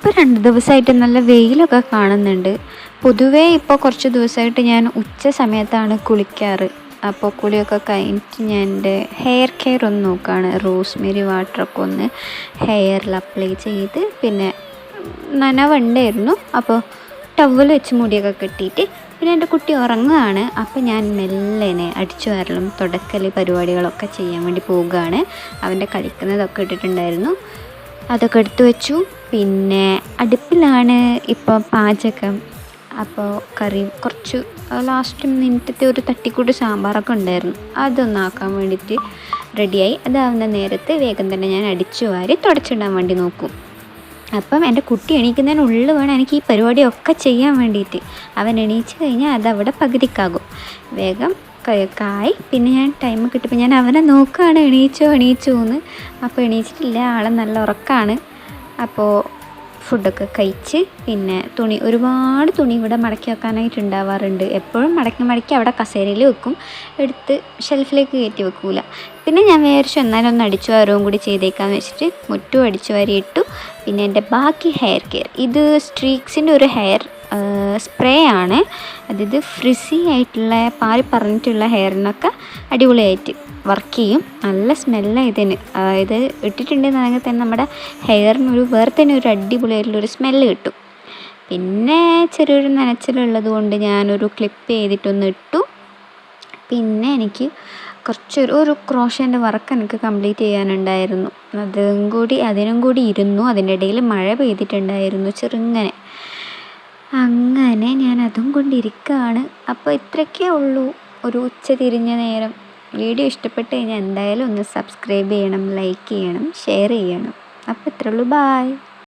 ഇപ്പോൾ 2 ദിവസമായിട്ട് നല്ല വെയിലൊക്കെ കാണുന്നുണ്ട്. പൊതുവേ ഇപ്പോൾ കുറച്ച് ദിവസമായിട്ട് ഞാൻ ഉച്ച സമയത്താണ് കുളിക്കാറ്. അപ്പോൾ കുളിയൊക്കെ കഴിഞ്ഞിട്ട് ഞാൻ എൻ്റെ ഹെയർ കെയർ ഒന്ന് നോക്കുകയാണ്. റോസ്മേരി വാട്ടറൊക്കെ ഒന്ന് ഹെയറിൽ അപ്ലൈ ചെയ്ത്, പിന്നെ നനവുണ്ടായിരുന്നു അപ്പോൾ ടവൽ വെച്ച് മുടിയൊക്കെ കെട്ടിയിട്ട്, പിന്നെ എൻ്റെ കുട്ടി ഉറങ്ങുകയാണ്. അപ്പോൾ ഞാൻ മെല്ലനെ അടിച്ചു വാരലും തുടക്കൽ പരിപാടികളൊക്കെ ചെയ്യാൻ വേണ്ടി പോവുകയാണ്. അവൻ്റെ കളിക്കുന്നതൊക്കെ ഇട്ടിട്ടുണ്ടായിരുന്നു, അതൊക്കെ എടുത്തു വെച്ചു. പിന്നെ അടുപ്പിലാണ് ഇപ്പോൾ പാചകം. അപ്പോൾ കറി കുറച്ച് ലാസ്റ്റ് മിനിറ്റത്തെ ഒരു തട്ടിക്കൂട്ട് സാമ്പാറൊക്കെ ഉണ്ടായിരുന്നു, അതൊന്നാക്കാൻ വേണ്ടിയിട്ട് റെഡിയായി. അതാവുന്ന നേരത്ത് വേഗം തന്നെ ഞാൻ അടിച്ചു വാരി തുടച്ചിടാൻ വേണ്ടി നോക്കും. അപ്പം എൻ്റെ കുട്ടി എണീക്കുന്നതിനുള്ളിൽ വേണം എനിക്ക് ഈ പരിപാടിയൊക്കെ ചെയ്യാൻ വേണ്ടിയിട്ട്. അവൻ എണീച്ച് കഴിഞ്ഞാൽ അതവിടെ പകുതിക്കാകും. വേഗം കായ് പിന്നെ ഞാൻ ടൈം കിട്ടുമ്പോൾ ഞാൻ അവനെ നോക്കുകയാണ്, എണീച്ചോ എന്ന്. അപ്പോൾ എണീച്ചിട്ടില്ല, ആളെ നല്ല ഉറക്കമാണ്. അപ്പോൾ ഫുഡൊക്കെ കഴിച്ച്, പിന്നെ ഒരുപാട് തുണി ഇവിടെ മടക്കി വെക്കാനായിട്ടുണ്ടാവാറുണ്ട്. എപ്പോഴും മടക്കി അവിടെ കസേരയിൽ വെക്കും, എടുത്ത് ഷെൽഫിലേക്ക് കയറ്റി വെക്കൂല. പിന്നെ ഞാൻ വിചാരിച്ചു എന്നാലും ഒന്ന് അടിച്ചു വാരവും കൂടി ചെയ്തേക്കാമെന്ന് വെച്ചിട്ട് മുറ്റും അടിച്ചു വാരി ഇട്ടു. പിന്നെ എൻ്റെ ബാക്കി ഹെയർ കെയർ, ഇത് സ്ട്രീക്സിൻ്റെ ഒരു ഹെയർ സ്പ്രേ ആണ്. അതായത് ഫ്രിസി ആയിട്ടുള്ള പാറി പറഞ്ഞിട്ടുള്ള ഹെയറിനൊക്കെ അടിപൊളിയായിട്ട് വർക്ക് ചെയ്യും. നല്ല സ്മെല്ലാണ് ഇതിന്. ഇത് ഇട്ടിട്ടുണ്ടെന്നുണ്ടെങ്കിൽ തന്നെ നമ്മുടെ ഹെയറിനൊരു വേറെ തന്നെ ഒരു അടിപൊളിയായിട്ടുള്ളൊരു സ്മെല്ല് കിട്ടും. പിന്നെ ചെറിയൊരു നനച്ചിലുള്ളത് കൊണ്ട് ഞാനൊരു ക്ലിപ്പ് ചെയ്തിട്ടൊന്ന് ഇട്ടു. പിന്നെ എനിക്ക് ഒരു ക്രോഷേൻ്റെ വർക്ക് എനിക്ക് കംപ്ലീറ്റ് ചെയ്യാനുണ്ടായിരുന്നു. അതിനും കൂടി ഇരുന്നു. അതിൻ്റെ ഇടയിൽ മഴ പെയ്തിട്ടുണ്ടായിരുന്നു ചെറുങ്ങനെ. അങ്ങനെ ഞാൻ അതും കൊണ്ടിരിക്കുകയാണ്. അപ്പോൾ ഇത്രയൊക്കെ ഉള്ളൂ ഒരു ഉച്ച തിരിഞ്ഞ നേരം. വീഡിയോ ഇഷ്ടപ്പെട്ട് കഴിഞ്ഞാൽ എന്തായാലും ഒന്ന് സബ്സ്ക്രൈബ് ചെയ്യണം, ലൈക്ക് ചെയ്യണം, ഷെയർ ചെയ്യണം. അപ്പോൾ ഇത്രയേ ഉള്ളൂ. ബായ്.